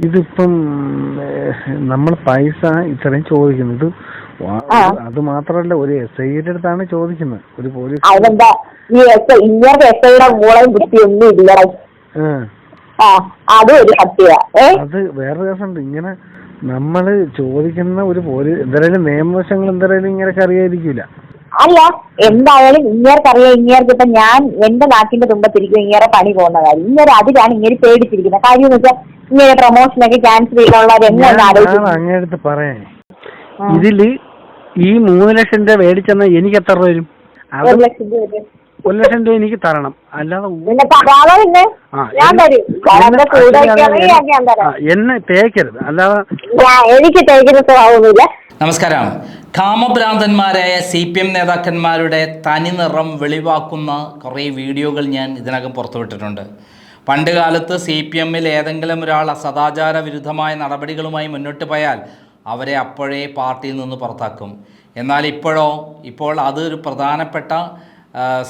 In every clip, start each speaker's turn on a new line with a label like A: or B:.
A: ഇതിപ്പം നമ്മൾ പൈസ ഇത്രയും ചോദിക്കുന്നത് അത് മാത്രമല്ല, ഒരു SI യുടെ അടുത്താണ് ചോദിക്കുന്നത്. ഒരു പോലീസ് അത് വേറെ കേസുണ്ട്. ഇങ്ങനെ നമ്മള് ചോദിക്കുന്ന ഒരു പോലീസ് എന്തായാലും നിയമവശങ്ങൾ എന്തായാലും ഇങ്ങനെയൊക്കെ അറിയാതിരിക്കൂല.
B: അല്ല, എന്തായാലും ഇങ്ങേർക്കറിയാം. ഇങ്ങേർക്ക് ഇപ്പൊ ഞാൻ എന്റെ നാട്ടിന്റെ തുമ്പത്തിരിക്കും ഇങ്ങേറെ പണി പോകുന്ന കാര്യം. ഇങ്ങനെ അതിലാണ് ഇങ്ങനെ പേടിച്ചിരിക്കുന്നത്. കാര്യം എന്ന് വെച്ചാൽ ഇങ്ങനെ പ്രൊമോഷനൊക്കെ ക്യാൻസൽ ചെയ്തുള്ളവരെല്ലാം
A: അങ്ങേടുത്ത് പറയാൻ ഇതില് ഈ 3 ലക്ഷം രൂപ മേടിച്ചെന്ന എനിക്ക് എത്ര രൂപ വരും?
B: 1 ലക്ഷം രൂപ
A: 1 ലക്ഷം രൂപ എനിക്ക് തരണം. അല്ലാതെ എന്നെ തേക്കരുത്, അല്ലാതെ
B: എനിക്ക് തേക്കുന്ന സ്വഭാവമൊന്നുമില്ല.
C: നമസ്കാരം. കാമഭ്രാന്തന്മാരായ CPM നേതാക്കന്മാരുടെ തനിനിറം വെളിവാക്കുന്ന കുറേ വീഡിയോകൾ ഞാൻ ഇതിനകം പുറത്തുവിട്ടിട്ടുണ്ട്. പണ്ട് കാലത്ത് CPMൽ ഏതെങ്കിലും ഒരാൾ സദാചാര വിരുദ്ധമായ നടപടികളുമായി മുന്നോട്ട് പോയാൽ അവരെ അപ്പോഴേ പാർട്ടിയിൽ നിന്ന് പുറത്താക്കും. എന്നാൽ ഇപ്പോൾ അതൊരു പ്രധാനപ്പെട്ട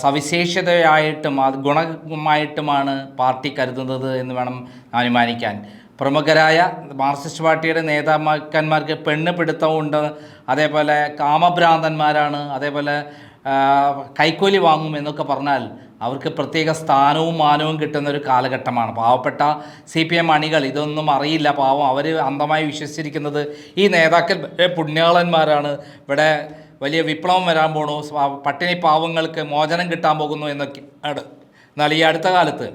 C: സവിശേഷതയായിട്ടും അത് ഗുണമായിട്ടുമാണ് പാർട്ടി കരുതുന്നത് എന്ന് വേണം അനുമാനിക്കാൻ. പ്രമുഖരായ മാർക്സിസ്റ്റ് പാർട്ടിയുടെ നേതാക്കന്മാർക്ക് പെണ്ണ് പിടുത്തമുണ്ട്, അതേപോലെ കാമഭ്രാന്തന്മാരാണ്, അതേപോലെ കൈക്കൂലി വാങ്ങും എന്നൊക്കെ പറഞ്ഞാൽ അവർക്ക് പ്രത്യേക സ്ഥാനവും മാനവും കിട്ടുന്ന ഒരു കാലഘട്ടമാണ്. പാവപ്പെട്ട CPM അണികൾ ഇതൊന്നും അറിയില്ല. പാവം അവർ അന്ധമായി വിശ്വസിച്ചിരിക്കുന്നത് ഈ നേതാക്കൾ പുണ്യാളന്മാരാണ്, ഇവിടെ വലിയ വിപ്ലവം വരാൻ പോണു, പട്ടിണി പാവങ്ങൾക്ക് മോചനം കിട്ടാൻ പോകുന്നു എന്നൊക്കെ ആണ്. എന്നാൽ ഈ അടുത്ത കാലത്ത്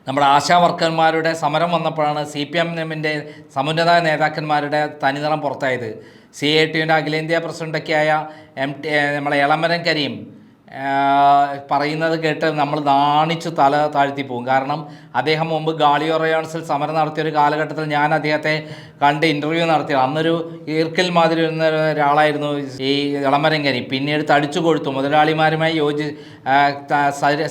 C: നമ്മുടെ ആശാ വർക്കർമാരുടെ സമരം വന്നപ്പോഴാണ് CPMൻ്റെ സമുന്നത നേതാക്കന്മാരുടെ തനിനിറം പുറത്തായത്. CITUവിൻ്റെ അഖിലേന്ത്യാ പ്രസിഡൻ്റൊക്കെയായ നമ്മളെ എളമരം കരീം പറയുന്നത് കേട്ട് നമ്മൾ നാണിച്ചു തല താഴ്ത്തി പോകും. കാരണം അദ്ദേഹം മുമ്പ് ഗാളിയോറയോൺസിൽ സമരം നടത്തിയൊരു കാലഘട്ടത്തിൽ ഞാൻ അദ്ദേഹത്തെ കണ്ട് ഇൻ്റർവ്യൂ നടത്തി. അന്നൊരു ഈർക്കിൽ മാതിരി വരുന്ന ഒരാളായിരുന്നു ഈ എളമരം കരീം. പിന്നീട് തടിച്ചു കൊഴുത്തു, മുതലാളിമാരുമായി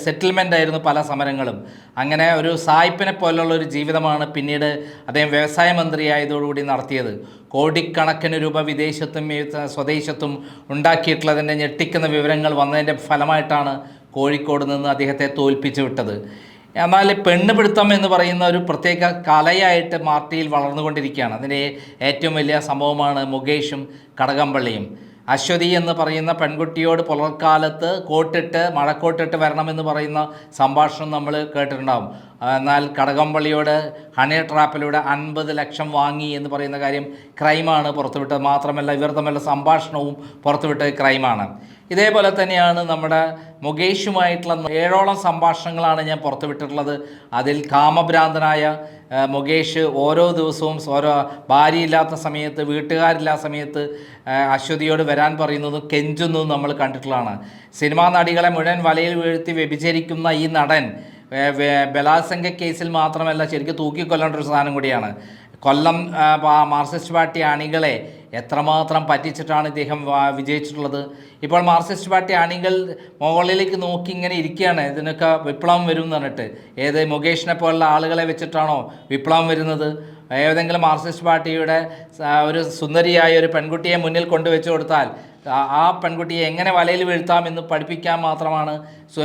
C: സെറ്റിൽമെൻ്റ് ആയിരുന്നു പല സമരങ്ങളും. അങ്ങനെ ഒരു സായിപ്പിനെ പോലുള്ള ഒരു ജീവിതമാണ് പിന്നീട് അദ്ദേഹം വ്യവസായ മന്ത്രിയായതോടുകൂടി നടത്തിയത്. കോടിക്കണക്കിന് രൂപ വിദേശത്തും സ്വദേശത്തും ഉണ്ടാക്കിയിട്ടുള്ളതിൻ്റെ ഞെട്ടിക്കുന്ന വിവരങ്ങൾ വന്നതിൻ്റെ ഫലമായിട്ടാണ് കോഴിക്കോട് നിന്ന് അദ്ദേഹത്തെ തോൽപ്പിച്ചു വിട്ടത്. എന്നാൽ പെണ്ണുപിടുത്തം എന്ന് പറയുന്ന ഒരു പ്രത്യേക കലയായിട്ട് പാർട്ടിയിൽ വളർന്നുകൊണ്ടിരിക്കുകയാണ്. അതിൻ്റെ ഏറ്റവും വലിയ സംഭവമാണ് മുകേഷും കടകംപള്ളിയും. അശ്വതി എന്ന് പറയുന്ന പെൺകുട്ടിയോട് പുലർക്കാലത്ത് മഴക്കോട്ടിട്ട് വരണമെന്ന് പറയുന്ന സംഭാഷണം നമ്മൾ കേട്ടിട്ടുണ്ടാകും. എന്നാൽ കടകംപള്ളിയോട് ഹണി ട്രാപ്പിലൂടെ 50 ലക്ഷം വാങ്ങി എന്ന് പറയുന്ന കാര്യം ക്രൈമാണ് പുറത്തുവിട്ടത്. മാത്രമല്ല ഇവർ തമ്മിലുള്ള സംഭാഷണവും പുറത്തുവിട്ടത് ക്രൈമാണ്. ഇതേപോലെ തന്നെയാണ് നമ്മുടെ മുകേഷുമായിട്ടുള്ള 7ഓളം സംഭാഷണങ്ങളാണ് ഞാൻ പുറത്തുവിട്ടിട്ടുള്ളത്. അതിൽ കാമഭ്രാന്തനായ മുകേഷ് ഓരോ ദിവസവും ഓരോ ഭാര്യയില്ലാത്ത സമയത്ത്, വീട്ടുകാരില്ലാത്ത സമയത്ത് അശ്വതിയോട് വരാൻ പറയുന്നതും കെഞ്ചുന്നതും നമ്മൾ കണ്ടിട്ടുള്ളതാണ്. സിനിമാ നടികളെ മുഴുവൻ വലയിൽ വീഴ്ത്തി വ്യഭിചരിക്കുന്ന ഈ നടൻ ബലാത്സംഗ കേസിൽ മാത്രമല്ല ശരിക്കും തൂക്കിക്കൊല്ലേണ്ട ഒരു സാധനം കൂടിയാണ്. കൊല്ലം മാർക്സിസ്റ്റ് പാർട്ടി അണികളെ എത്രമാത്രം പറ്റിച്ചിട്ടാണ് ഇദ്ദേഹം വിജയിച്ചിട്ടുള്ളത്. ഇപ്പോൾ മാർക്സിസ്റ്റ് പാർട്ടി അണികൾ മുകളിലേക്ക് നോക്കി ഇങ്ങനെ ഇരിക്കുകയാണ്, ഇതിനൊക്കെ വിപ്ലവം വരും എന്ന് പറഞ്ഞിട്ട്. ഏത് മുകേഷിനെ പോലുള്ള ആളുകളെ വെച്ചിട്ടാണോ വിപ്ലവം വരുന്നത്? ഏതെങ്കിലും മാർക്സിസ്റ്റ് പാർട്ടിയുടെ ഒരു സുന്ദരിയായ ഒരു പെൺകുട്ടിയെ മുന്നിൽ കൊണ്ടുവച്ച് കൊടുത്താൽ ആ പെൺകുട്ടിയെ എങ്ങനെ വലയിൽ വീഴ്ത്താമെന്ന് പഠിപ്പിക്കാൻ മാത്രമാണ്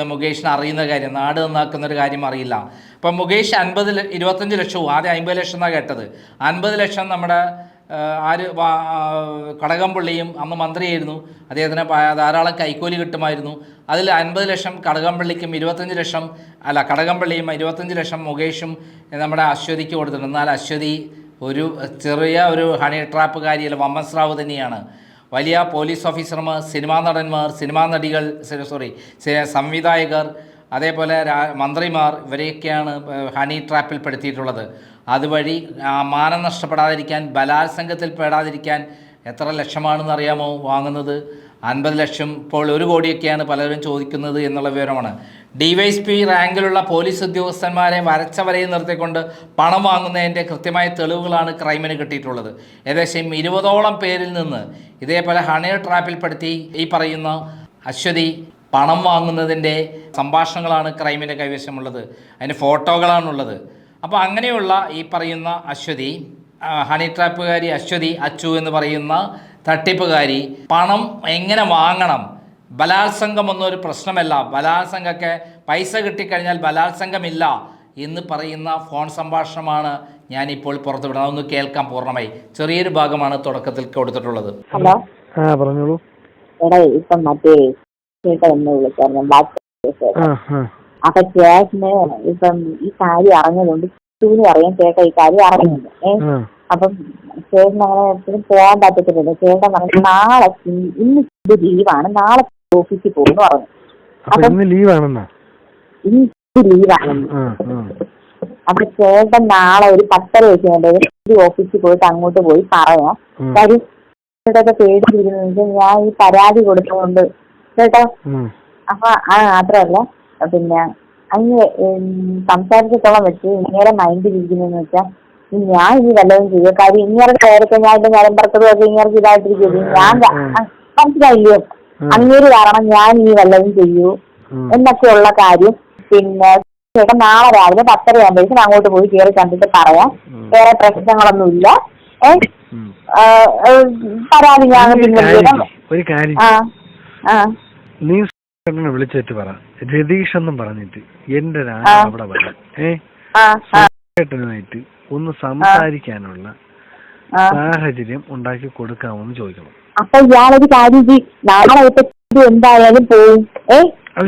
C: മുകേഷിന് അറിയുന്ന കാര്യം. നാട് നന്നാക്കുന്നൊരു കാര്യം അറിയില്ല. അപ്പം മുകേഷ് 25 ലക്ഷവും ആദ്യം 50 ലക്ഷം എന്നാണ് കേട്ടത്. 50 ലക്ഷം നമ്മുടെ കടകംപള്ളിയും അന്ന് മന്ത്രിയായിരുന്നു, അദ്ദേഹത്തിന് ധാരാളം കൈക്കൂലി കിട്ടുമായിരുന്നു. അതിൽ 50 ലക്ഷം കടകംപള്ളിക്കും 25 ലക്ഷം കടകംപള്ളിയും 25 ലക്ഷം മുകേഷും നമ്മുടെ അശ്വതിക്ക് കൊടുത്തിട്ടുണ്ട്. എന്നാൽ അശ്വതി ഒരു ചെറിയ ഒരു ഹണി ട്രാപ്പുകാരിയല്ല, വമ്മസ്രാവ് തന്നെയാണ്. വലിയ പോലീസ് ഓഫീസർമാർ, സിനിമാ നടന്മാർ, സിനിമാ നടികൾ, സംവിധായകർ, അതേപോലെ മന്ത്രിമാർ, ഇവരെയൊക്കെയാണ് ഹണി ട്രാപ്പിൽ പെടുത്തിയിട്ടുള്ളത്. അതുവഴി മാനം നഷ്ടപ്പെടാതിരിക്കാൻ, ബലാത്സംഗത്തിൽ പെടാതിരിക്കാൻ എത്ര ലക്ഷമാണെന്ന് അറിയാമോ വാങ്ങുന്നത്? 50 ലക്ഷം. ഇപ്പോൾ 1 കോടിയൊക്കെയാണ് പലരും ചോദിക്കുന്നത് എന്നുള്ള വിവരമാണ്. DYSP റാങ്കിലുള്ള പോലീസ് ഉദ്യോഗസ്ഥന്മാരെ വരച്ച വരയിൽ നിർത്തിക്കൊണ്ട് പണം വാങ്ങുന്നതിൻ്റെ കൃത്യമായ തെളിവുകളാണ് ക്രൈമിന് കിട്ടിയിട്ടുള്ളത്. ഏകദേശം 20ഓളം പേരിൽ നിന്ന് ഇതേപോലെ ഹണി ട്രാപ്പിൽപ്പെടുത്തി ഈ പറയുന്ന അശ്വതി പണം വാങ്ങുന്നതിൻ്റെ സംഭാഷണങ്ങളാണ് ക്രൈമിൻ്റെ കൈവശമുള്ളത്. അതിന് ഫോട്ടോകളാണുള്ളത്. അപ്പോൾ അങ്ങനെയുള്ള ഈ പറയുന്ന അശ്വതി, ഹണി ട്രാപ്പുകാരി അശ്വതി, അച്ചു എന്ന് പറയുന്ന തട്ടിപ്പുകാരി പണം എങ്ങനെ വാങ്ങണം, ബലാത്സംഗം ഒന്നും ഒരു പ്രശ്നമല്ല, ബലാത്സംഗമൊക്കെ പൈസ കിട്ടിക്കഴിഞ്ഞാൽ ബലാത്സംഗമില്ല എന്ന് പറയുന്ന ഫോൺ സംഭാഷണമാണ് ഞാനിപ്പോൾ പുറത്തുവിടുന്നത്. അതൊന്ന് കേൾക്കാം പൂർണ്ണമായി. ചെറിയൊരു ഭാഗമാണ് തുടക്കത്തിൽ കൊടുത്തിട്ടുള്ളത്.
B: ഹലോ,
A: പറഞ്ഞോളൂ.
B: എടാ ഇപ്പം മറ്റേ ചേട്ടൻ എന്ന് വിളിച്ചായിരുന്നു. അപ്പൊ ചേട്ടന് ഇപ്പം ഈ കാര്യം അറിഞ്ഞതുകൊണ്ട് ചൂന് അറിയാൻ ചേട്ടൻ ഈ കാര്യം അറിയുന്നുണ്ട്. അപ്പം ചേട്ടൻ അങ്ങനെ എപ്പോഴും പോകാൻ പറ്റത്തില്ലല്ലോ. ചേട്ടൻ പറഞ്ഞു നാളെ ഇന്ന് ലീവാണ്, നാളെ ഓഫീസിൽ പോകുന്നു പറഞ്ഞു. അപ്പൊ
A: ഇന്ന് ലീവാണെന്ന്.
B: അപ്പൊ ചേട്ടൻ നാളെ ഒരു 10:30 വെച്ച് ഓഫീസിൽ പോയിട്ട് അങ്ങോട്ട് പോയി പറയാം. കാര്യം ചേട്ടൊക്കെ പേടിച്ചിരിക്കുന്നത് ഞാൻ ഈ പരാതി കൊടുത്തുകൊണ്ട് ചേട്ടാ. അപ്പൊ മാത്രമല്ല പിന്നെ അങ്ങ് സംസാരിച്ചിടത്തോളം വെച്ച് ഇങ്ങനെ മൈൻഡിൽ ഇരിക്കുന്നതെന്ന് വെച്ചാൽ ഞാൻ ഇനി വല്ലതും ചെയ്യുക. കാര്യം ഇങ്ങനെ കയറൊക്കെ ഞാൻ എന്റെ നിലമ്പറത്തതൊക്കെ ഇങ്ങനെ ഇതായിട്ടിരിക്കുന്നു. ഞാൻ മനസ്സിലായില്ലോ അങ്ങേര് കാരണം ഞാൻ ഇനി വല്ലതും ചെയ്യൂ എന്നൊക്കെയുള്ള കാര്യം. പിന്നെ ചേട്ടൻ നാളെ രാവിലെ 10:30 ആകുമ്പോഴേക്കും അങ്ങോട്ട് പോയി കയറി കണ്ടിട്ട് പറയാം. വേറെ പ്രശ്നങ്ങളൊന്നുമില്ല. പരാതി ഞാൻ
A: ഒരു കാര്യം നീ വിളിച്ചിട്ട് പറ, രതീഷ് എന്നും പറഞ്ഞിട്ട് എന്റെ അവിടെ വരാം. ചേട്ടനുമായിട്ട് ഒന്ന് സംസാരിക്കാനുള്ള സാഹചര്യം ഉണ്ടാക്കി കൊടുക്കാമെന്ന് ചോദിക്കണം.
B: അപ്പൊ ഇയാളൊരു കാര്യം നാളെ എന്തായാലും പോവും.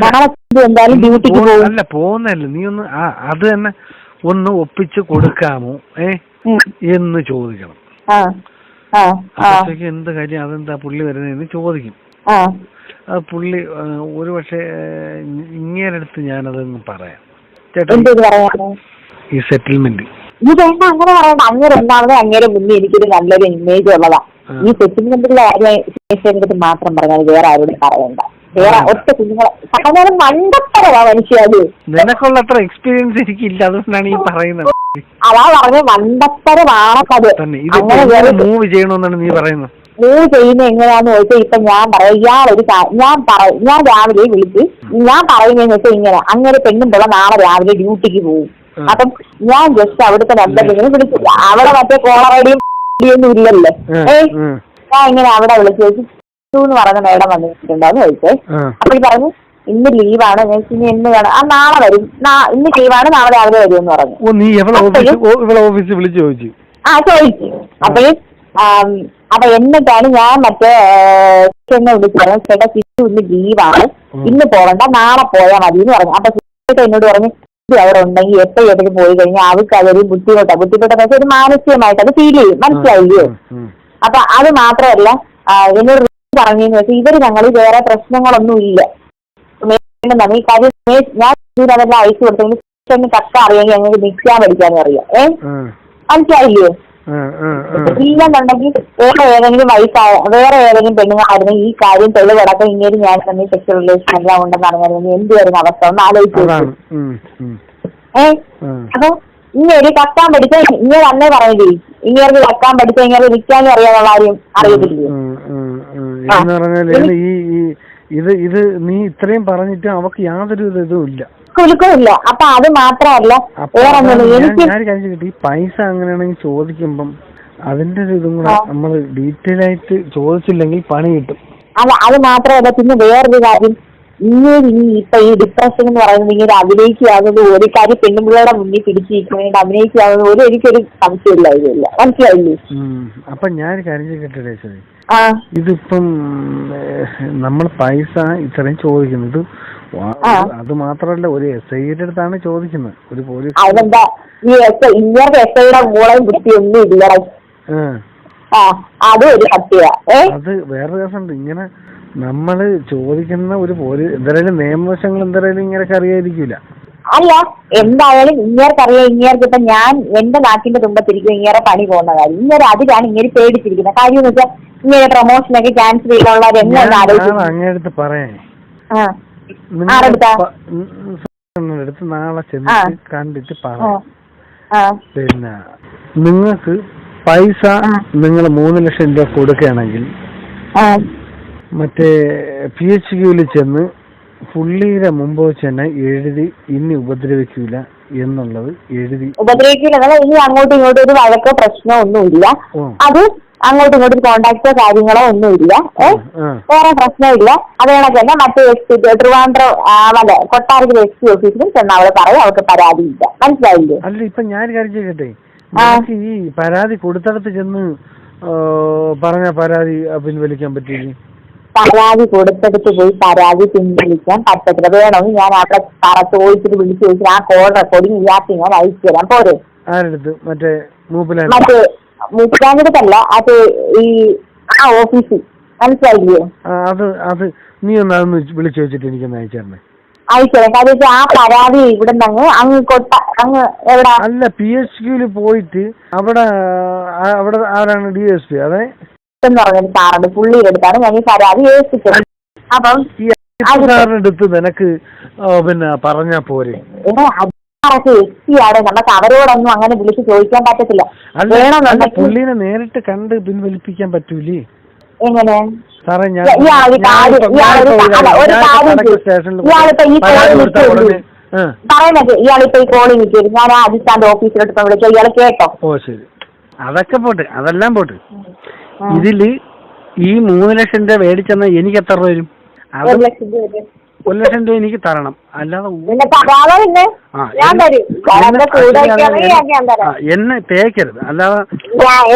B: നാളെ എന്തായാലും ഡ്യൂട്ടിക്ക് പോകും.
A: അല്ല പോകുന്നല്ല, നീ ഒന്ന് അത് തന്നെ ഒന്ന് ഒപ്പിച്ച് കൊടുക്കാമോ എന്ന് ചോദിക്കണം. അപ്പോഴത്തേക്ക് എന്ത് കാര്യം, അതെന്താ പുള്ളി വരുന്നതെന്ന് ചോദിക്കും. അത് പുള്ളി ഒരു പക്ഷേ ഇങ്ങേരടുത്ത് ഞാനതൊന്ന് പറയാം. ചേട്ടാ ഈ സെറ്റിൽമെന്റ്
B: ഇത് വേണ്ട, അങ്ങനെ പറയണ്ട. അങ്ങനെ ഒന്നാമത് അങ്ങേരെ മുന്നേ എനിക്കൊരു നല്ലൊരു ഇമേജ് ഉള്ളതാ. ഈ സെറ്റിൽമെന്റിലുള്ള കാര്യം മാത്രം പറഞ്ഞാൽ വേറെ ആരോടും പറയണ്ട. വേറെ ഒറ്റ കുഞ്ഞുങ്ങളെ പറഞ്ഞാലും മണ്ടത്തരവാ മനുഷ്യത്.
A: നിനക്കുള്ള അത്ര എക്സ്പീരിയൻസ് എനിക്കില്ല, അതുകൊണ്ടാണ് ഈ പറയുന്നത്.
B: അതാ പറഞ്ഞ മണ്ടത്തരമാണത്.
A: അങ്ങനെ മൂവ് ചെയ്യണമെന്നാണ് നീ പറയുന്നത്.
B: മൂവ് ചെയ്യുന്നത് എങ്ങനെയാന്ന് ചോദിച്ചാൽ ഇപ്പൊ ഞാൻ പറയാം, ഇയാളൊരു ഞാൻ രാവിലെ വിളിച്ച് ഞാൻ പറയുന്നതെന്ന് വെച്ചാൽ ഇങ്ങനെ അങ്ങനെ പെണ്ണുമ്പോൾ നാളെ രാവിലെ ഡ്യൂട്ടിക്ക് പോകും. അപ്പം ഞാൻ ജസ്റ്റ് അവിടുത്തെ നമ്പറിങ്ങനെ വിളിച്ചു. അവിടെ മറ്റേ കോളറേഡിയും ഒന്നും ഇല്ലല്ലോ. ഞാൻ ഇങ്ങനെ അവിടെ വിളിച്ചു ചോദിച്ചു എന്ന് പറഞ്ഞ മേഡം വന്നിട്ടുണ്ടോന്ന് ചോദിച്ചേ. അപ്പൊ ഈ പറഞ്ഞു ഇന്ന് ലീവാണ്. ഇനി എന്ന് വേണം, നാളെ വരും, ഇന്ന് ലീവാണ്, നാളെ രാവിലെ വരുമെന്ന് പറഞ്ഞു. ചോദിച്ചു. അപ്പൊ എന്നിട്ടാണ് ഞാൻ മറ്റേ വിളിച്ചു പറഞ്ഞു ചേട്ടാ സിസ്റ്റു ഇന്ന് ലീവാണ്, ഇന്ന് പോകണ്ട, നാളെ പോയാൽ മതി എന്ന് പറഞ്ഞു. അപ്പൊ സിസ്റ്റർ എന്നോട് പറഞ്ഞു അവിടെ ഉണ്ടെങ്കിൽ എപ്പോഴും പോയി കഴിഞ്ഞാൽ അവർക്ക് അതൊരു ബുദ്ധിമുട്ടെന്ന് വെച്ചാൽ ഒരു മാനസികമായിട്ട് അത് ഫീൽ ചെയ്യും. മനസ്സിലായില്ലേ? അപ്പൊ അത് മാത്രമല്ല എന്നോട് പറഞ്ഞെന്ന് വെച്ചാൽ ഇവര് ഞങ്ങൾ വേറെ പ്രശ്നങ്ങളൊന്നും ഇല്ല. ഈ കാര്യം ഞാൻ അതെല്ലാം അയച്ചു കൊടുത്തെങ്കിൽ കക്ക അറിയാമെങ്കിൽ ഞങ്ങൾക്ക് നിൽക്കാൻ പഠിക്കാനും അറിയാം. മനസ്സിലായില്ലേ? ഇല്ലെന്നുണ്ടെങ്കിൽ വേറെ ഏതെങ്കിലും വേറെ ഏതെങ്കിലും പെണ്ണുങ്ങളായിരുന്നെങ്കിൽ ഈ കാര്യം തെളിവടക്കം ഇങ്ങനെ ഞാൻ തന്നെ സെക്സ്വൽ റിലേഷൻ എല്ലാം ഉണ്ടെന്ന് അറിഞ്ഞാൽ എന്ത് വരുന്ന അവസ്ഥ ഒന്ന് ആലോചിച്ചു. അപ്പൊ ഇങ്ങനെ കക്കാൻ പഠിച്ച ഇങ്ങനെ തന്നെ പറയില്ലേ, ഇങ്ങനെ കക്കാൻ പഠിച്ച ഇങ്ങനെ നിൽക്കാനും അറിയാനുള്ള കാര്യം അറിയത്തില്ലേ?
A: ഇത് നീ ഇത്രയും പറഞ്ഞിട്ട് അവക്ക് യാതൊരു ഇതും ഇല്ല,
B: കുലുക്കമില്ല. അപ്പൊ അത് മാത്രമല്ല
A: എനിക്ക് ഈ പൈസ അങ്ങനെയാണെങ്കിൽ ചോദിക്കുമ്പം അതിന്റെ ഒരു ഇതും കൂടെ നമ്മൾ ഡീറ്റെയിൽ ആയിട്ട് ചോദിച്ചില്ലെങ്കിൽ പണി കിട്ടും.
B: അത് മാത്രമല്ല പിന്നെ വേറൊരു കാര്യം, ഇങ്ങനെ ഇപ്പൊ ഈ ഡിപ്രഷൻ എന്ന് പറയുന്നത് ഇങ്ങനെ അഭിനയിക്കുകയാകുന്നത് ഒരു കാര്യം പെണ്ണുപിള്ളയുടെ മുന്നിൽ പിടിച്ചിരിക്കാൻ വേണ്ടി അഭിനയിക്കുകയാകുന്നത് എനിക്കൊരു സംശയമില്ലായിരുന്നില്ല. മനസ്സിലായില്ലേ?
A: അപ്പൊ ഞാനൊരു കാര്യം ചോദിക്കട്ടെ ചേച്ചി, ഇതിപ്പം നമ്മൾ പൈസ ഇത്രയും ചോദിക്കുന്നത് അത് മാത്രമല്ല ഒരു SIയുടെ അടുത്താണ് ചോദിക്കുന്നത്, ഒരു പോലീസ്.
B: അതെന്താ ഈ ഇങ്ങനത്തെ SIയുടെ മൂളയും ബുദ്ധിയൊന്നും ഇല്ല. അത് ഒരു സത്യ.
A: അത് വേറെ കേസുണ്ട്. ഇങ്ങനെ നമ്മള് ചോദിക്കുന്ന ഒരു പോലീസ് എന്തായാലും നിയമവശങ്ങൾ എന്തായാലും ഇങ്ങനെയൊക്കെ അറിയാതിരിക്കൂല.
B: അല്ല എന്തായാലും ഇങ്ങേർക്കറിയാം. ഇങ്ങേർക്ക് ഇപ്പൊ ഞാൻ എന്റെ നാട്ടിന്റെ തുമ്പത്തിരിക്കും ഇങ്ങേറെ പണി പോകുന്ന കാര്യം. ഇങ്ങനെ അതിലാണ് ഇങ്ങനെ പേടിച്ചിരിക്കുന്നത്. കാര്യം എന്ന് വെച്ചാൽ ഇങ്ങനെ പ്രൊമോഷനൊക്കെ ക്യാൻസൽ ചെയ്യാനുള്ളവർ എങ്ങനെ ആലോചിക്കും.
A: അങ്ങേടുത്ത് പറയാൻ അടുത്ത് നാളെ ചെന്നിട്ട് കണ്ടിട്ട് പറയാം. പിന്നെ നിങ്ങൾക്ക് പൈസ നിങ്ങൾ 3 ലക്ഷം രൂപ കൊടുക്കുകയാണെങ്കിൽ മറ്റേ PHQൽ ചെന്ന് പുള്ളിയുടെ മുമ്പ് വെച്ച് തന്നെ എഴുതി ഇനി ഉപദ്രവിക്കൂല എന്നുള്ളത് എഴുതി.
B: ഉപദ്രവിക്കില്ല, ഇനി അങ്ങോട്ടും ഇങ്ങോട്ടും ഒരു വഴക്കോ പ്രശ്നമോ ഒന്നുമില്ല. അത് അങ്ങോട്ടും ഇങ്ങോട്ടും കോണ്ടാക്ടോ കാര്യങ്ങളോ ഒന്നുമില്ല. വേറെ പ്രശ്നമില്ല. അത് കണക്ക് തന്നെ മറ്റു ട്രിവാൻഡ്രം അതെ കൊട്ടാരത്തിൽ SP ഓഫീസിലും ചെന്ന് അവള് പറയും അവൾക്ക് പരാതിയില്ല. മനസ്സിലായില്ലേ?
A: അല്ല ഇപ്പൊ ഞാൻ കാര്യം ചെയ്യട്ടെ, ഈ പരാതി കൊടുത്തടത്ത് ചെന്ന് പറഞ്ഞ പരാതി പിൻവലിക്കാൻ പറ്റില്ല.
B: പരാതി കൊടുത്തെടുത്ത് പോയി പരാതി പിൻവലിക്കാൻ പറ്റത്തില്ല. വേണമെങ്കിൽ ഞാൻ അവിടെ ചോദിച്ചിട്ട് വിളിച്ചു ചോദിച്ചിട്ട് ആ കോൾ റെക്കോർഡിങ് ഇയാൾക്ക് ഞാൻ അയച്ചു തരാം. പോരെ?
A: ആരെടുത്ത്? മറ്റേ
B: മൂപ്പിലാഞ്ഞിടത്തല്ല, അത് ഈ ഓഫീസിൽ. മനസ്സിലായില്ലേ?
A: അത് നീ ഒന്ന് അതൊന്ന് വിളിച്ചു വെച്ചിട്ട് എനിക്കൊന്ന് അയച്ചു തരണേ.
B: അയച്ചുതരാം. കാര്യം ആ പരാതി ഇവിടെ നിന്ന് അങ്ങ് എവിടെ
A: അല്ല PHQല് പോയിട്ട് അവിടെ ആരാണ് DSP? അതെ
B: എന്ന് പറഞ്ഞൊരു സാറുണ്ട്, പുള്ളിയുടെ അടുത്താണ് ഞാൻ ഈ പരാതി ഏൽപ്പിച്ചത്. അപ്പം
A: സാറിന്റെ അടുത്ത് നിനക്ക് പിന്നെ പറഞ്ഞാ പോരെ?
B: വ്യക്തിയാണ്, നമുക്ക് അവരോടൊന്നും അങ്ങനെ വിളിച്ച് ചോദിക്കാൻ പറ്റത്തില്ല.
A: പുള്ളിനെ നേരിട്ട് കണ്ട് പിൻവലിപ്പിക്കാൻ പറ്റൂലേ?
B: എങ്ങനെ?
A: സാറേ ഞാൻ
B: പറയുന്നത് ഇയാളിപ്പോ ഈ കോളി നിൽക്കും. ഞാൻ ആ അധിഷ്ഠാന്റെ ഓഫീസിലോട്ട് വിളിക്കാം. ഇയാളെ കേട്ടോ?
A: ഓ ശരി, അതൊക്കെ പോട്ട്, അതെല്ലാം പോട്ട്. ഇതില് ഈ 3 ലക്ഷം രൂപ മേടിച്ചെന്ന എനിക്ക് എത്ര രൂപ വരും?
B: 1 ലക്ഷം രൂപ
A: 1 ലക്ഷം രൂപ എനിക്ക് തരണം. അല്ലാതെ എന്നെ തേക്കരുത്. അല്ലാതെ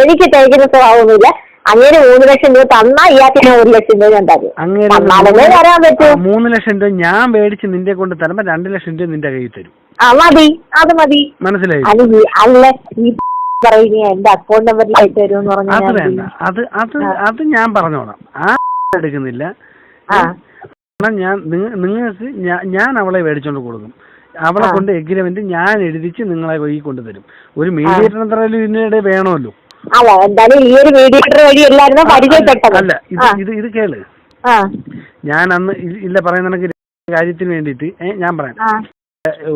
B: എനിക്ക് തേക്കുന്ന സ്വഭാവമൊന്നുമില്ല. അങ്ങനെ 3 ലക്ഷം രൂപ തന്നാ ഇയാൾക്ക് 1 ലക്ഷം രൂപ ഞാൻ തരും.
A: അങ്ങനെ തരാൻ പറ്റും. 3 ലക്ഷം രൂപ ഞാൻ മേടിച്ച് നിന്റെ കൊണ്ട് തരുമ്പോ 2 ലക്ഷം രൂപ നിന്റെ കയ്യിൽ തരും.
B: മതി, അത് മതി.
A: മനസ്സിലായി?
B: അല്ല ഈ എന്റെ അക്കൗണ്ട് നമ്പറിലായിട്ട് തരുമെന്ന് പറഞ്ഞാൽ
A: അത് വേണ്ട. അത് ഞാൻ പറഞ്ഞോളാം. എടുക്കുന്നില്ല. നിങ്ങൾക്ക് ഞാൻ അവളെ മേടിച്ചോണ്ട് കൊടുക്കും. അവളെ കൊണ്ട് എഗ്രിമെന്റ് ഞാൻ എഴുതിച്ച് നിങ്ങളെ കൈ കൊണ്ടുതരും. ഒരു മീഡിയേറ്റർ എന്തായാലും ഇതിനിടെ വേണമല്ലോ.
B: അല്ല എന്തായാലും ഈ ഒരു മീഡിയേറ്റർ വഴി എല്ലാവരും പരിചയപ്പെട്ടത്.
A: അല്ല ഇത് കേള്. ഞാൻ അന്ന് ഇല്ല പറയുന്ന കാര്യത്തിന് വേണ്ടിയിട്ട് ഞാൻ പറയാം,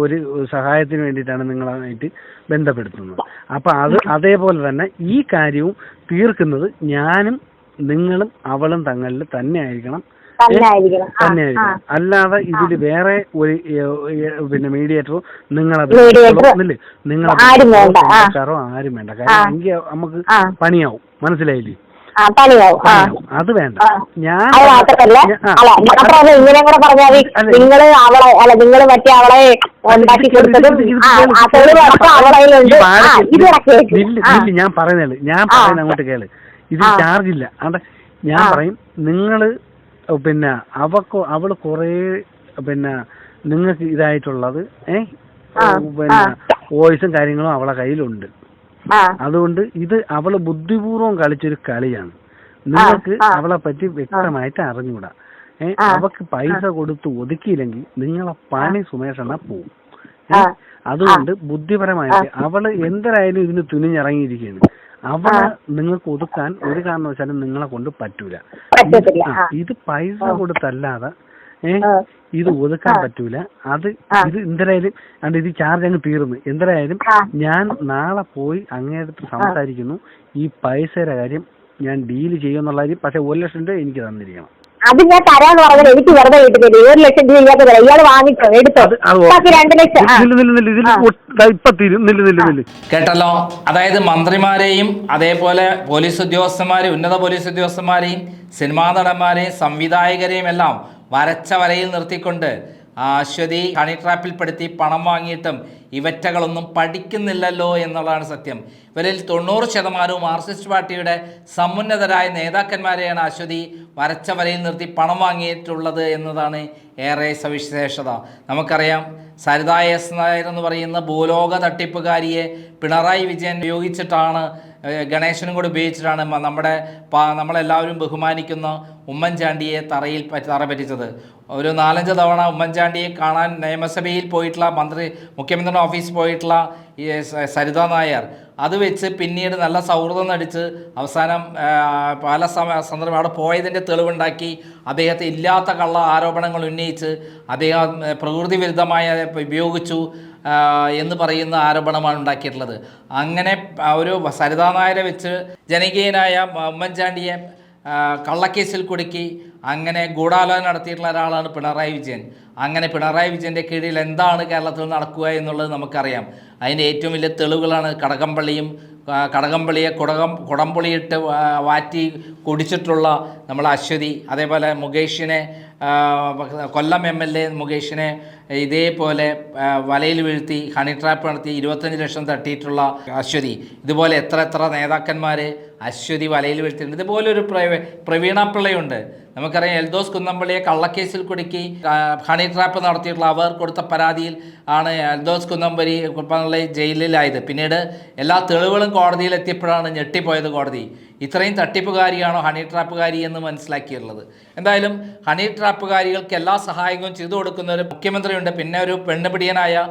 A: ഒരു സഹായത്തിന് വേണ്ടിയിട്ടാണ് നിങ്ങളുമായിട്ട് ബന്ധപ്പെടുത്തുന്നത്. അപ്പൊ അതേപോലെ തന്നെ ഈ കാര്യവും തീർക്കുന്നത് ഞാനും നിങ്ങളും അവളും തങ്ങളിൽ തന്നെ ആയിരിക്കണം. അല്ലാതെ ഇതിൽ വേറെ ഒരു പിന്നെ മീഡിയേറ്ററോ ആരും വേണ്ട. കാര്യം എങ്കിൽ നമുക്ക് പണിയാവും. മനസ്സിലായില്ലേ? അത് വേണ്ട. ഞാൻ
B: ഇങ്ങനെ കൂടെ പറഞ്ഞാൽ നിങ്ങള് അവളെ നിങ്ങൾ മറ്റേ അവളെ ഉണ്ടാക്കി കൊടുത്തതും
A: ഞാൻ പറയുന്ന അങ്ങോട്ട് കേള്. ഇതിൽ ചാർജ് ഇല്ല. ഞാൻ പറയും, നിങ്ങള് പിന്നെ അവള് കൊറേ പിന്നെ നിങ്ങൾക്ക് ഇതായിട്ടുള്ളത് പിന്നെ വോയിസും കാര്യങ്ങളും അവളെ കയ്യിലുണ്ട്. അതുകൊണ്ട് ഇത് അവള് ബുദ്ധിപൂർവ്വം കളിച്ചൊരു കളിയാണ്. നിങ്ങൾക്ക് അവളെ പറ്റി വ്യക്തമായിട്ട് അറിഞ്ഞൂടാ. അവക്ക് പൈസ കൊടുത്ത് ഒതുക്കിയില്ലെങ്കിൽ നിങ്ങളെ പണി സുമേഷണ്ണ പോവും. അതുകൊണ്ട് ബുദ്ധിപരമായിട്ട് അവള് എന്തായാലും ഇതിന് തുനിഞ്ഞിറങ്ങിയിരിക്കുകയാണ്. അവളെ നിങ്ങൾക്ക് ഒതുക്കാൻ ഒരു കാരണവശാലും നിങ്ങളെ കൊണ്ട് പറ്റൂല. ഇത് പൈസ കൊടുത്തല്ലാതെ ഇത് ഒതുക്കാൻ പറ്റൂല. ഇത് എന്തായാലും ഇത് ചാർജ് അങ്ങ് തീർന്നു. എന്തായാലും ഞാൻ നാളെ പോയി അങ്ങേടുത്ത് സംസാരിക്കുന്നു. ഈ പൈസയുടെ കാര്യം ഞാൻ ഡീല് ചെയ്യുമെന്നുള്ള കാര്യം. പക്ഷെ 1 ലക്ഷം രൂപ എനിക്ക് തന്നിരിക്കണം.
B: അത് ഞാൻ തരാന്ന് പറഞ്ഞത് എനിക്ക് വെറുതെ കിട്ടുന്നില്ല. 1 ലക്ഷം രൂപ ഇല്ലാത്ത തരാം. ഇയാൾ വാങ്ങിച്ചോ, എടുത്തോ. 2 ലക്ഷം
C: കേട്ടല്ലോ. അതായത് മന്ത്രിമാരെയും അതേപോലെ പോലീസ് ഉദ്യോഗസ്ഥന്മാരെയും ഉന്നത പോലീസ് ഉദ്യോഗസ്ഥന്മാരെയും സിനിമാ നടന്മാരെയും സംവിധായകരെയും എല്ലാം വരച്ച വരയിൽ നിർത്തിക്കൊണ്ട് അശ്വതി ഹണി ട്രാപ്പിൽപ്പെടുത്തി പണം വാങ്ങിയിട്ടും ഇവറ്റകളൊന്നും പഠിക്കുന്നില്ലല്ലോ എന്നുള്ളതാണ് സത്യം. ഇവരിൽ 90% മാർക്സിസ്റ്റ് പാർട്ടിയുടെ സമുന്നതരായ നേതാക്കന്മാരെയാണ് അശ്വതി വരച്ച വരയിൽ നിർത്തി പണം വാങ്ങിയിട്ടുള്ളത് എന്നതാണ് ഏറെ സവിശേഷത. നമുക്കറിയാം, സരിത എസ് നായർ എന്ന് പറയുന്ന ഭൂലോക തട്ടിപ്പുകാരിയെ പിണറായി വിജയൻ ഉപയോഗിച്ചിട്ടാണ്, ഗണേശനും കൂടി ഉപയോഗിച്ചിട്ടാണ് നമ്മളെല്ലാവരും ബഹുമാനിക്കുന്ന ഉമ്മൻചാണ്ടിയെ തറ പറ്റിച്ചത്. ഒരു 4-5 തവണ ഉമ്മൻചാണ്ടിയെ കാണാൻ നിയമസഭയിൽ പോയിട്ടുള്ള മുഖ്യമന്ത്രിയുടെ ഓഫീസിൽ പോയിട്ടുള്ള ഈ സരിത നായർ അത് വെച്ച് പിന്നീട് നല്ല സൗഹൃദം നടിച്ച് അവസാനം പല സന്ദർഭം അവിടെ പോയതിൻ്റെ തെളിവുണ്ടാക്കി അദ്ദേഹത്തെ ഇല്ലാത്ത കള്ള ആരോപണങ്ങൾ ഉന്നയിച്ച് അദ്ദേഹം പ്രകൃതി വിരുദ്ധമായ ഉപയോഗിച്ചു എന്ന് പറയുന്ന ആരോപണമാണ് ഉണ്ടാക്കിയിട്ടുള്ളത്. അങ്ങനെ ഒരു സരിതാ നായരെ വെച്ച് ജനകീയനായ ഉമ്മൻചാണ്ടിയെ കള്ളക്കേസിൽ കുടുക്കി അങ്ങനെ ഗൂഢാലോചന നടത്തിയിട്ടുള്ള ഒരാളാണ് പിണറായി വിജയൻ. അങ്ങനെ പിണറായി വിജയൻ്റെ കീഴിൽ എന്താണ് കേരളത്തിൽ നടക്കുക എന്നുള്ളത് നമുക്കറിയാം. അതിൻ്റെ ഏറ്റവും വലിയ തെളിവുകളാണ് കടകംപള്ളിയും കടകംപള്ളിയെ കുടംപുളിയിട്ട് വാറ്റി കുടിച്ചിട്ടുള്ള നമ്മൾ അശ്വതി, അതേപോലെ മുകേഷിനെ കൊല്ലം MLA മുകേഷിനെ ഇതേപോലെ വലയിൽ വീഴ്ത്തി ഹണി ട്രാപ്പ് നടത്തി 25 ലക്ഷം തട്ടിയിട്ടുള്ള അശ്വതി, ഇതുപോലെ എത്ര നേതാക്കന്മാർ അശ്വതി വലയിൽ വീഴ്ത്തിയിട്ടുണ്ട്. ഇതുപോലൊരു പ്രവീണ പിള്ളയുണ്ട്. നമുക്കറിയാം എൽദോസ് കുന്നംപള്ളിയെ കള്ളക്കേസിൽ കുടുക്കി ഹണി ട്രാപ്പ് നടത്തിയിട്ടുള്ള അവർ കൊടുത്ത പരാതിയിൽ ആണ് എൽദോസ് കുന്നംപള്ളി ജയിലിലായത്. പിന്നീട് എല്ലാ തെളിവുകളും കോടതിയിൽ എത്തിയപ്പോഴാണ് ഞെട്ടിപ്പോയത് കോടതി. ഇത്രയും തട്ടിപ്പുകാരിയാണോ ഹണി ട്രാപ്പുകാരി എന്ന് മനസ്സിലാക്കിയിട്ടുള്ളത്. എന്തായാലും ഹണി ട്രാപ്പുകാരികൾക്ക് എല്ലാ സഹായങ്ങളും ചെയ്തു കൊടുക്കുന്ന ഒരു മുഖ്യമന്ത്രിയുണ്ട്, പിന്നെ ഒരു പെണ്ണുപിടിയനായ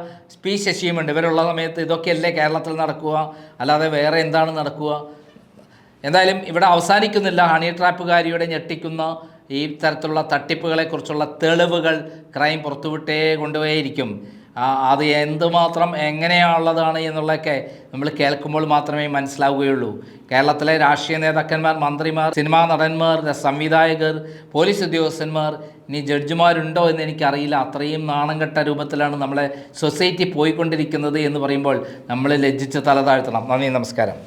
C: പി ശശിയുമുണ്ട്. ഇവരുള്ള സമയത്ത് ഇതൊക്കെയല്ലേ കേരളത്തിൽ നടക്കുക, അല്ലാതെ വേറെ എന്താണ് നടക്കുക? എന്തായാലും ഇവിടെ അവസാനിക്കുന്നില്ല. ഹണി ട്രാപ്പുകാരിയുടെ ഞെട്ടിക്കുന്ന ഈ തരത്തിലുള്ള തട്ടിപ്പുകളെക്കുറിച്ചുള്ള തെളിവുകൾ ക്രൈം പുറത്തുവിട്ടേ കൊണ്ടുപോയിരിക്കും. അത് എന്തുമാത്രം എങ്ങനെയുള്ളതാണ് എന്നുള്ളതൊക്കെ നമ്മൾ കേൾക്കുമ്പോൾ മാത്രമേ മനസ്സിലാവുകയുള്ളൂ. കേരളത്തിലെ രാഷ്ട്രീയ നേതാക്കന്മാർ, മന്ത്രിമാർ, സിനിമാ നടന്മാർ, സംവിധായകർ, പോലീസ് ഉദ്യോഗസ്ഥന്മാർ, ഇനി ജഡ്ജിമാരുണ്ടോ എന്ന് എനിക്കറിയില്ല. അത്രയും നാണം കെട്ട രൂപത്തിലാണ് നമ്മളെ സൊസൈറ്റി പോയിക്കൊണ്ടിരിക്കുന്നത് എന്ന് പറയുമ്പോൾ നമ്മൾ ലജ്ജിച്ച് തല താഴ്ത്തണം. നന്ദി, നമസ്കാരം.